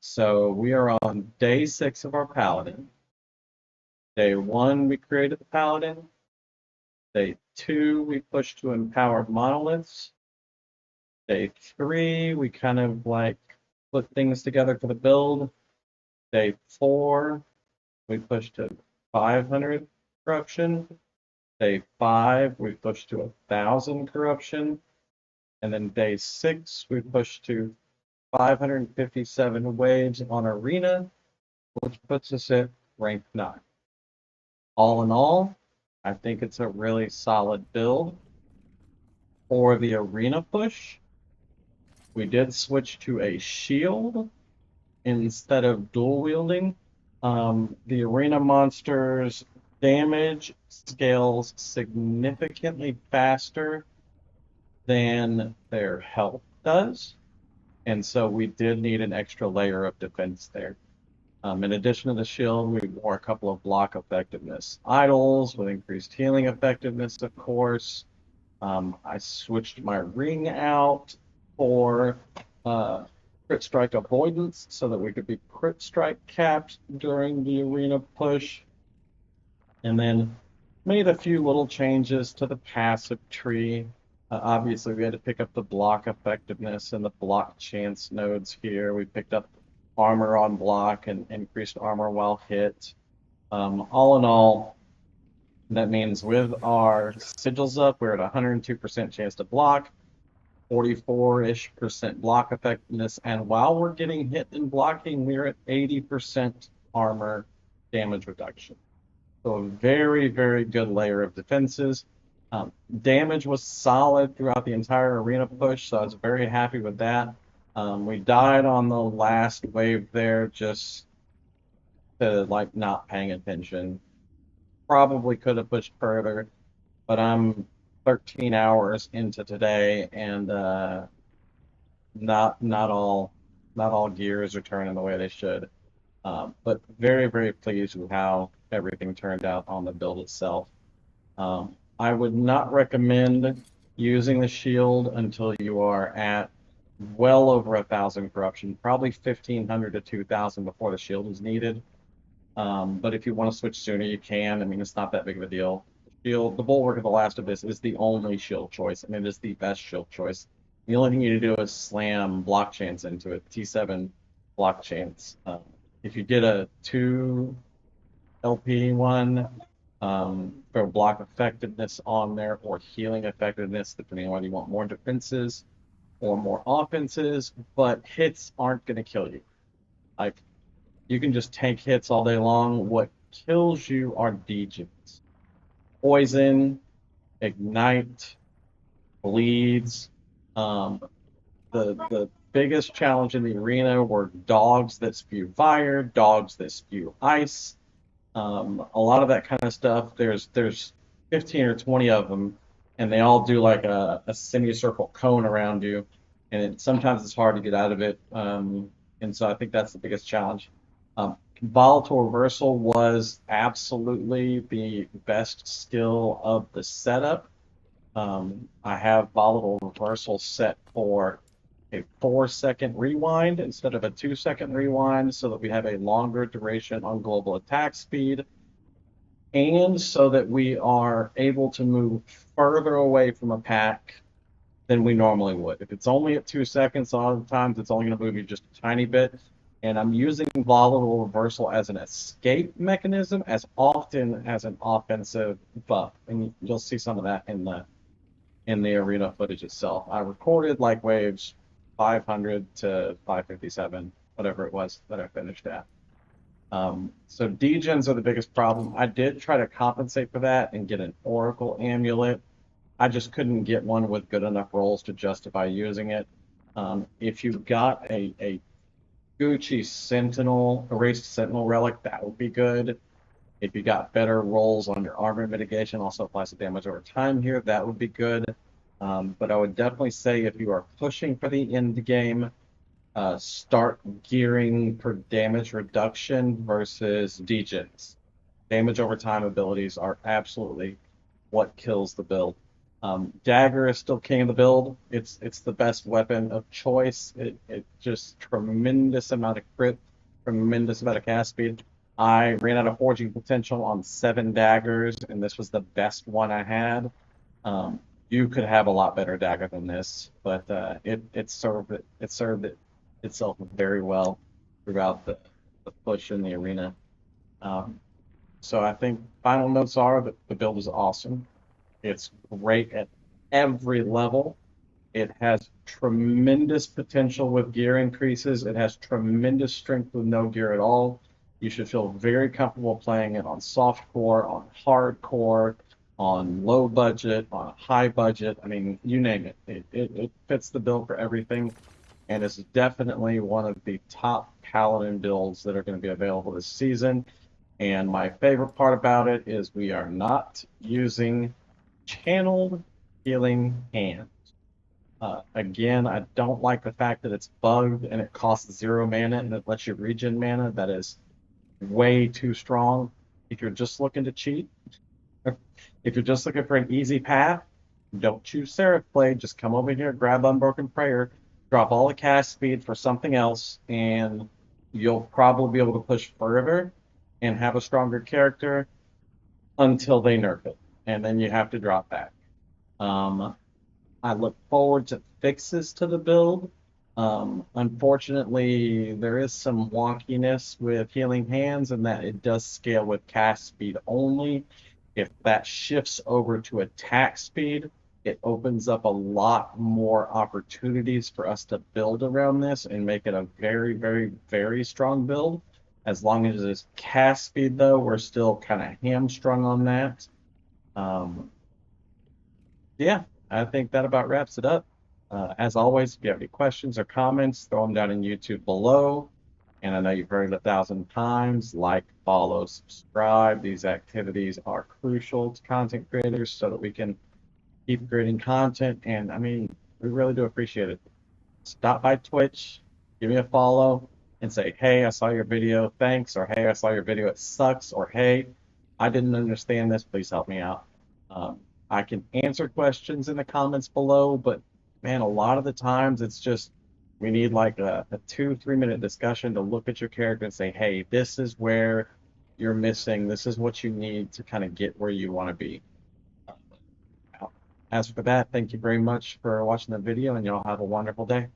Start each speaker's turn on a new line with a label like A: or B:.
A: So we are on day 6 of our Paladin. Day 1, we created the Paladin. Day 2, we pushed to empowered monoliths. Day 3, we kind of like put things together for the build. Day 4, we pushed to 500 corruption. Day 5, we pushed to 1,000 corruption. And then day 6, we pushed to 557 waves on arena, which puts us at rank 9. All in all, I think it's a really solid build. For the arena push, we did switch to a shield instead of dual wielding. The arena monsters damage scales significantly faster than their health does, and so we did need an extra layer of defense there. In addition to the shield, we wore a couple of block effectiveness idols with increased healing effectiveness, of course. I switched my ring out for crit strike avoidance so that we could be crit strike capped during the arena push. And then made a few little changes to the passive tree. Obviously, we had to pick up the block effectiveness and the block chance nodes here. We picked up armor on block and increased armor while hit. All in all, that means with our sigils up, we're at 102% chance to block, 44-ish% block effectiveness, and while we're getting hit and blocking, we're at 80% armor damage reduction. So a very, very good layer of defenses. Damage was solid throughout the entire arena push, so I was very happy with that. We died on the last wave there just to like not paying attention. Probably could have pushed further, but I'm 13 hours into today and not all gears are turning the way they should. But very, very pleased with how everything turned out on the build itself. I would not recommend using the shield until you are at well over 1,000 corruption, probably 1,500 to 2,000 before the shield is needed. But if you want to switch sooner, you can. I mean, it's not that big of a deal. The Bulwark of the Last Abyss is the only shield choice, and it is the best shield choice. The only thing you need to do is slam block chance into it, T7 block chance. If you did a 2 LP one, throw block effectiveness on there or healing effectiveness, depending on whether you want more defenses or more offenses, but hits aren't going to kill you. Like, you can just tank hits all day long. What kills you are degens. Poison, ignite, bleeds. The biggest challenge in the arena were dogs that spew fire, dogs that spew ice. A lot of that kind of stuff. There's 15 or 20 of them, and they all do like a semicircle cone around you, and sometimes it's hard to get out of it. And so I think that's the biggest challenge. Volatile reversal was absolutely the best skill of the setup. I have volatile reversal set for a 4-second rewind instead of a 2-second rewind so that we have a longer duration on global attack speed and so that we are able to move further away from a pack than we normally would. If it's only at 2 seconds, a lot of the times it's only going to move you just a tiny bit. And I'm using volatile reversal as an escape mechanism as often as an offensive buff. And you'll see some of that in the arena footage itself. I recorded like waves 500 to 557, whatever it was that I finished at. So degens are the biggest problem. I did try to compensate for that and get an Oracle amulet. I just couldn't get one with good enough rolls to justify using it. If you've got a Gucci Sentinel, erased Sentinel relic, that would be good. If you got better rolls on your armor mitigation, also applies to damage over time here, that would be good. But I would definitely say if you are pushing for the end game, start gearing for damage reduction versus degens. Damage over time abilities are absolutely what kills the build. Dagger is still king of the build. It's the best weapon of choice. It just tremendous amount of crit, tremendous amount of cast speed. I ran out of forging potential on 7 daggers, and this was the best one I had. Um, you could have a lot better dagger than this, but it served itself very well throughout the push in the arena. Um, so I think final notes are that the build is awesome. It's great at every level. It has tremendous potential with gear increases. It has tremendous strength with no gear at all. You should feel very comfortable playing it on soft core, on hardcore, on low budget, on high budget. I mean, you name it. It fits the bill for everything, and it's definitely one of the top Paladin builds that are going to be available this season. And my favorite part about it is we are not using channeled healing hand. Again, I don't like the fact that it's bugged and it costs 0 mana and it lets you regen mana. That is way too strong. If you're just looking to cheat, if you're just looking for an easy path, don't choose Seraph Blade. Just come over here, grab Unbroken Prayer, drop all the cast speed for something else, and you'll probably be able to push further and have a stronger character until they nerf it. And then you have to drop back. I look forward to fixes to the build. Unfortunately, there is some wonkiness with Healing Hands in that it does scale with cast speed only. If that shifts over to attack speed, it opens up a lot more opportunities for us to build around this and make it a very, very, very strong build. As long as it's cast speed, though, we're still kind of hamstrung on that. Um, yeah, I think that about wraps it up. As always, if you have any questions or comments, throw them down in YouTube below. And I know you've heard it 1,000 times. Like, follow, subscribe. These activities are crucial to content creators so that we can keep creating content. And I mean, we really do appreciate it. Stop by Twitch, give me a follow, and say, hey, I saw your video, thanks, or hey, I saw your video, it sucks, or hey, I didn't understand this, please help me out. Um, I can answer questions in the comments below, but man, a lot of the times it's just we need like a 2, 3 minute discussion to look at your character and say, hey, this is where you're missing, this is what you need to kind of get where you want to be. As for that, thank you very much for watching the video, and y'all have a wonderful day.